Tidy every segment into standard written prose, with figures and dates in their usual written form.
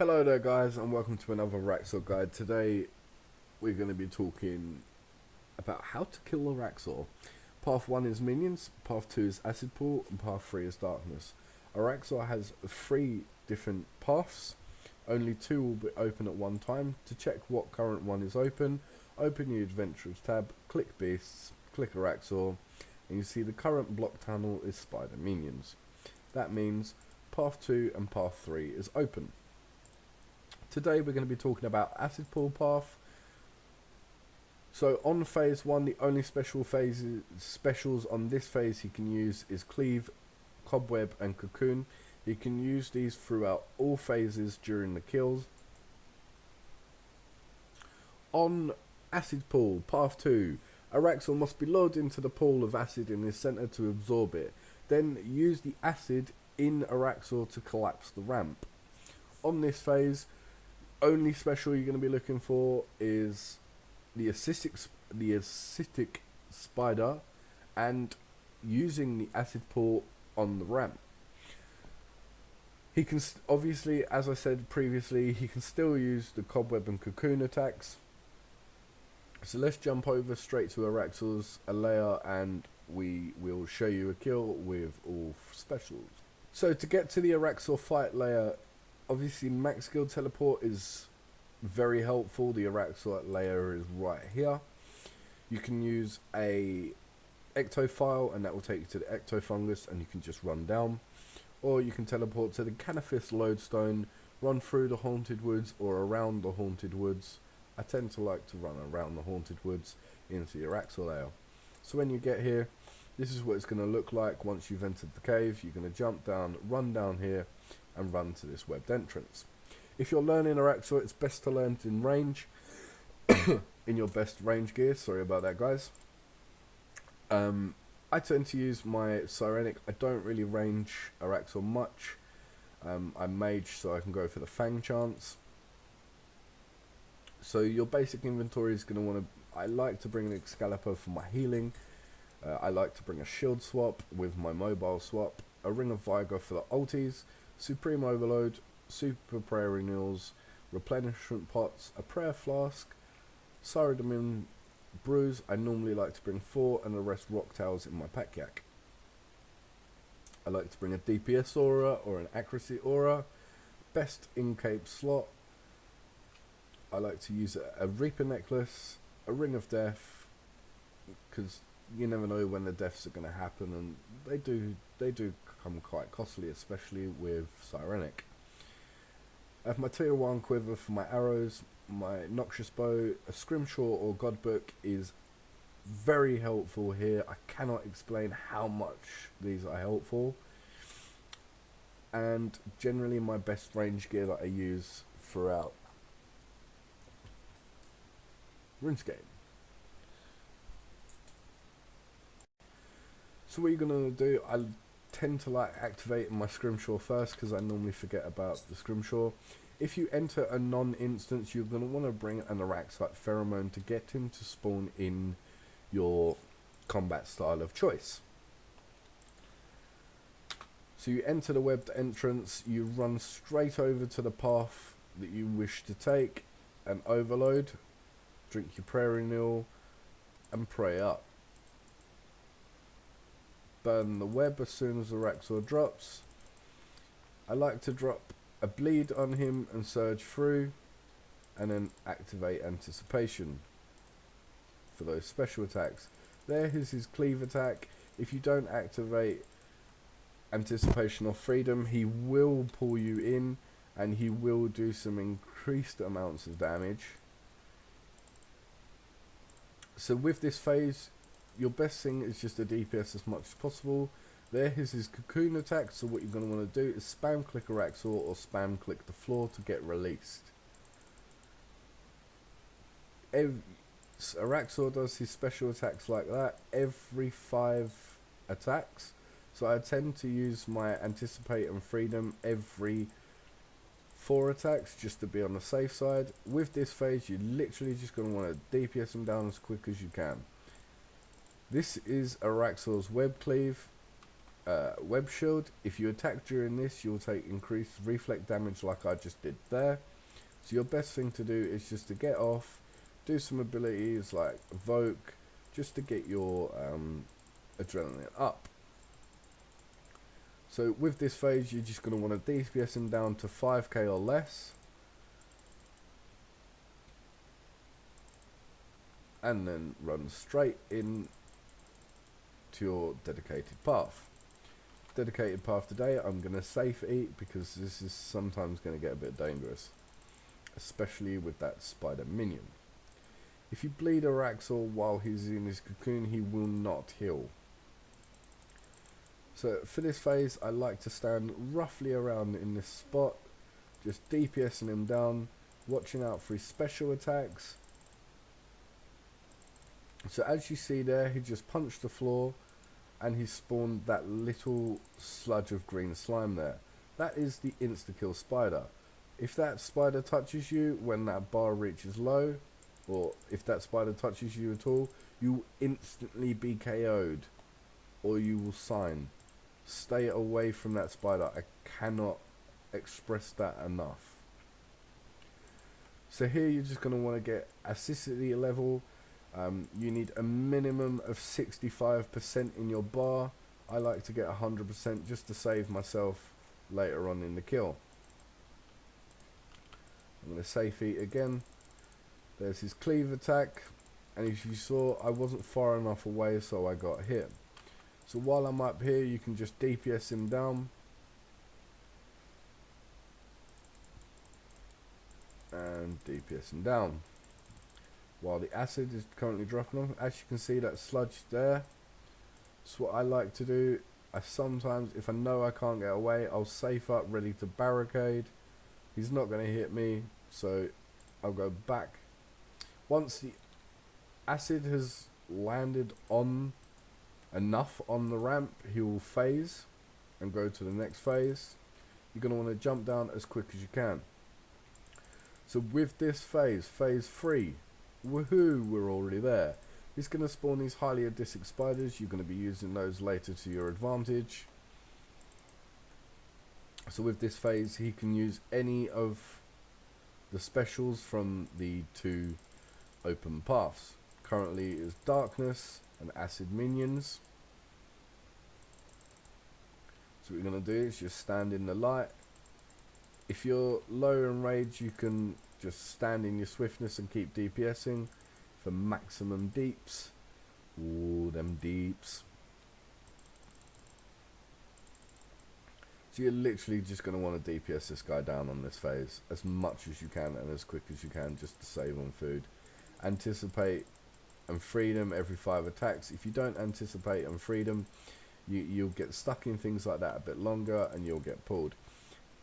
Hello there guys and welcome to another Araxxor guide. Today we're going to be talking about how to kill Araxxor. Path 1 is minions, path 2 is acid pool, and path 3 is darkness. Araxxor has 3 different paths, only 2 will be open at one time. To check what current one is open the adventures tab, click beasts, click Araxxor, and you see the current block tunnel is spider minions. That means path 2 and path 3 is open. Today we're going to be talking about acid pool path. So on phase 1, the only specials on this phase he can use is cleave, cobweb and cocoon. He can use these throughout all phases during the kills. On acid pool path 2, Araxxor must be lured into the pool of acid in his center to absorb it. Then use the acid in Araxxor to collapse the ramp. On this phase, only special you're going to be looking for is the acidic spider and using the acid pool on the ramp. He can obviously, as I said previously, he can still use the cobweb and cocoon attacks. So let's jump over straight to Araxxor's layer and we will show you a kill with all specials. So to get to the Araxxor fight layer, obviously max skill teleport is very helpful. The Araxxor layer is right here. You can use a ectophile and that will take you to the ectofungus and you can just run down. Or you can teleport to the Canifis lodestone, run through the haunted woods or around the haunted woods. I tend to like to run around the haunted woods into the Araxxor layer. So when you get here, this is what it's going to look like once you've entered the cave. You're going to jump down, run down here and run to this webbed entrance. If you're learning Araxxor, it's best to learn in range, in your best range gear. Sorry about that, guys. I tend to use my Sirenic. I don't really range Araxxor much. I'm mage, so I can go for the Fang chance. So your basic inventory is going to want to... I like to bring an Excalibur for my healing. I like to bring a shield swap with my mobile swap. A Ring of Vigor for the ulties. Supreme Overload, Super Prayer Renewals, Replenishment Pots, a Prayer Flask, Saradomin Brews. I normally like to bring 4 and the rest Rock Towers in my pack yak. I like to bring a DPS aura or an accuracy aura. Best in-cape slot. I like to use a Reaper necklace, a Ring of Death, because you never know when the deaths are going to happen, and they do come quite costly, especially with Sirenic. I have my tier 1 quiver for my arrows, my Noxious Bow, a Scrimshaw or Godbook is very helpful here. I cannot explain how much these are helpful. And generally my best range gear that I use throughout RuneScape. So what you're going to do, I tend to like activating my Scrimshaw first because I normally forget about the Scrimshaw. If you enter a non-instance, you're going to want to bring an Araxxor pheromone to get him to spawn in your combat style of choice. So you enter the webbed entrance, you run straight over to the path that you wish to take and overload, drink your prayer renewal and pray up. Burn the web as soon as the Araxxor drops. I like to drop a bleed on him and surge through and then activate anticipation for those special attacks. There is his cleave attack. If you don't activate anticipation or freedom, he will pull you in and he will do some increased amounts of damage. So with this phase, your best thing is just to DPS as much as possible. There is his cocoon attack, so what you're going to want to do is spam click Araxxor or spam click the floor to get released. Araxxor does his special attacks like that every 5 attacks, so I tend to use my anticipate and freedom every 4 attacks just to be on the safe side. With this phase, you're literally just going to want to DPS him down as quick as you can. This is Araxxor's web cleave. web shield. If you attack during this, you'll take increased reflect damage like I just did there. So your best thing to do is just to get off, do some abilities like evoke, just to get your adrenaline up. So with this phase, you're just going to want to DPS him down to 5k or less, and then run straight in to your dedicated path. Dedicated path today, I'm going to safe eat because this is sometimes going to get a bit dangerous, especially with that spider minion. If you bleed Araxxor while he's in his cocoon, he will not heal. So for this phase, I like to stand roughly around in this spot, just DPSing him down, watching out for his special attacks. So as you see there, he just punched the floor and he spawned that little sludge of green slime there. That is the insta-kill spider. If that spider touches you when that bar reaches low, or if that spider touches you at all, you will instantly be KO'd, or you will sign. Stay away from that spider. I cannot express that enough. So here you're just going to want to get acidity level. You need a minimum of 65% in your bar. I like to get 100% just to save myself later on in the kill. I'm going to safe eat again. There's his cleave attack, and if you saw, I wasn't far enough away, so I got hit. So while I'm up here, you can just DPS him down. And DPS him down. While the acid is currently dropping off, as you can see, that sludge there. So what I like to do, I sometimes, if I know I can't get away, I'll safe up, ready to barricade. He's not going to hit me, so I'll go back. Once the acid has landed on enough on the ramp, he will phase and go to the next phase. You're going to want to jump down as quick as you can. So with this phase, phase 3, woohoo, we're already there. He's going to spawn these highly odisic spiders. You're going to be using those later to your advantage. So with this phase, he can use any of the specials from the 2 open paths. Currently is darkness and acid minions. So what you're going to do is just stand in the light. If you're low in rage, you can just stand in your swiftness and keep DPSing for maximum deeps. Ooh, them deeps. So you're literally just going to want to DPS this guy down on this phase as much as you can and as quick as you can, just to save on food. Anticipate and freedom every 5 attacks. If you don't anticipate and freedom, you'll get stuck in things like that a bit longer and you'll get pulled.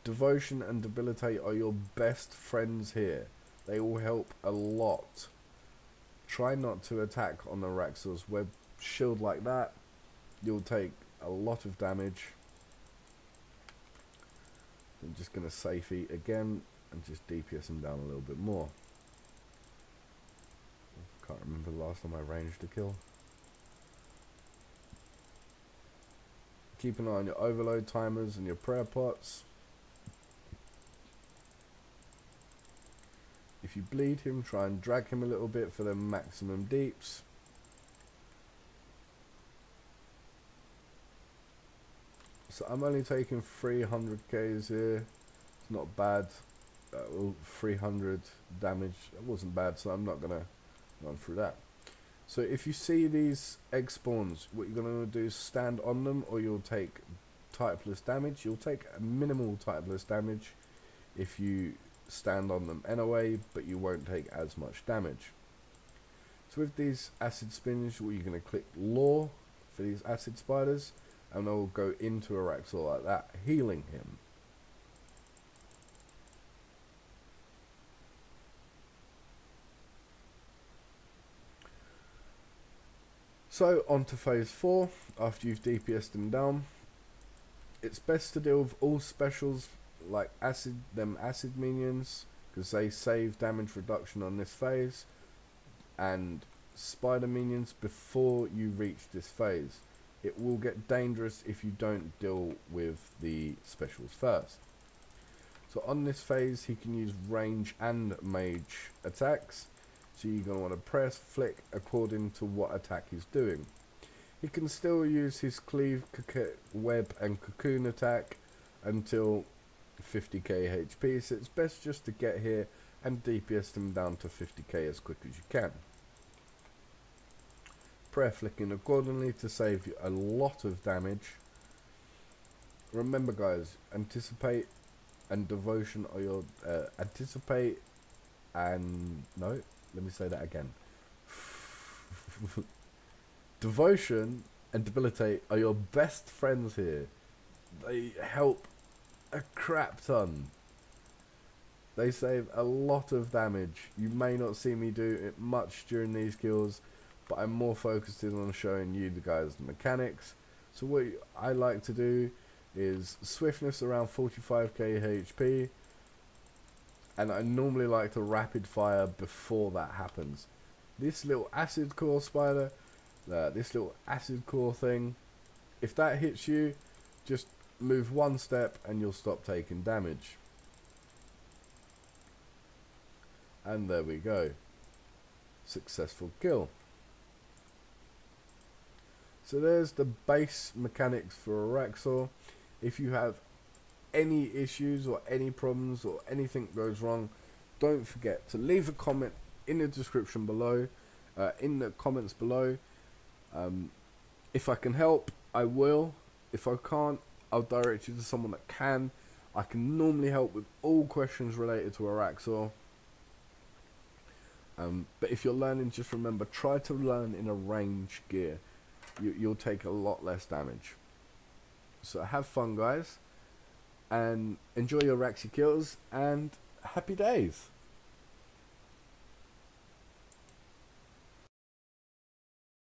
Devotion and debilitate are your best friends here. They will help a lot. Try not to attack on the Araxxor's web shield like that. You'll take a lot of damage. I'm just going to safe eat again and just DPS him down a little bit more. Can't remember the last time I ranged a kill. Keep an eye on your overload timers and your prayer pots. If you bleed him, try and drag him a little bit for the maximum deeps. So I'm only taking 300 Ks here. It's not bad. 300 damage. It wasn't bad, so I'm not going to run through that. So if you see these egg spawns, what you're going to do is stand on them, or you'll take typeless damage. You'll take a minimal typeless damage if you stand on them anyway, but you won't take as much damage. So with these acid spins, you're going to click law for these acid spiders, and they'll go into Araxxor like that, healing him. So on to phase 4. After you've DPS'd him down, it's best to deal with all specials like acid minions, because they save damage reduction on this phase, and spider minions before you reach this phase. it will get dangerous if you don't deal with the specials first. So on this phase, he can use range and mage attacks. So you're going to want to press, flick according to what attack he's doing. He can still use his cleave, web and cocoon attack until 50k HP. So it's best just to get here and DPS him down to 50k as quick as you can. Prayer flicking accordingly to save you a lot of damage. Remember guys, anticipate and devotion are your anticipate and no, let me say that again. Devotion and debilitate are your best friends here. They help a crap ton. They save a lot of damage. You may not see me do it much during these kills, but I'm more focused in on showing you the guys the mechanics. So what I like to do is swiftness around 45k HP, and I normally like to rapid fire before that happens. This little acid core spider, this little acid core thing, if that hits you, just move one step and you'll stop taking damage. And there we go, successful kill. So there's the base mechanics for Araxxor. If you have any issues or any problems or anything goes wrong, don't forget to leave a comment in the description below, in the comments below. If I can help, I will. If I can't, I'll direct you to someone that can. I can normally help with all questions related to Araxxor. But if you're learning, just remember, try to learn in a range gear. You'll take a lot less damage. So have fun guys, and enjoy your Araxxor kills, and happy days.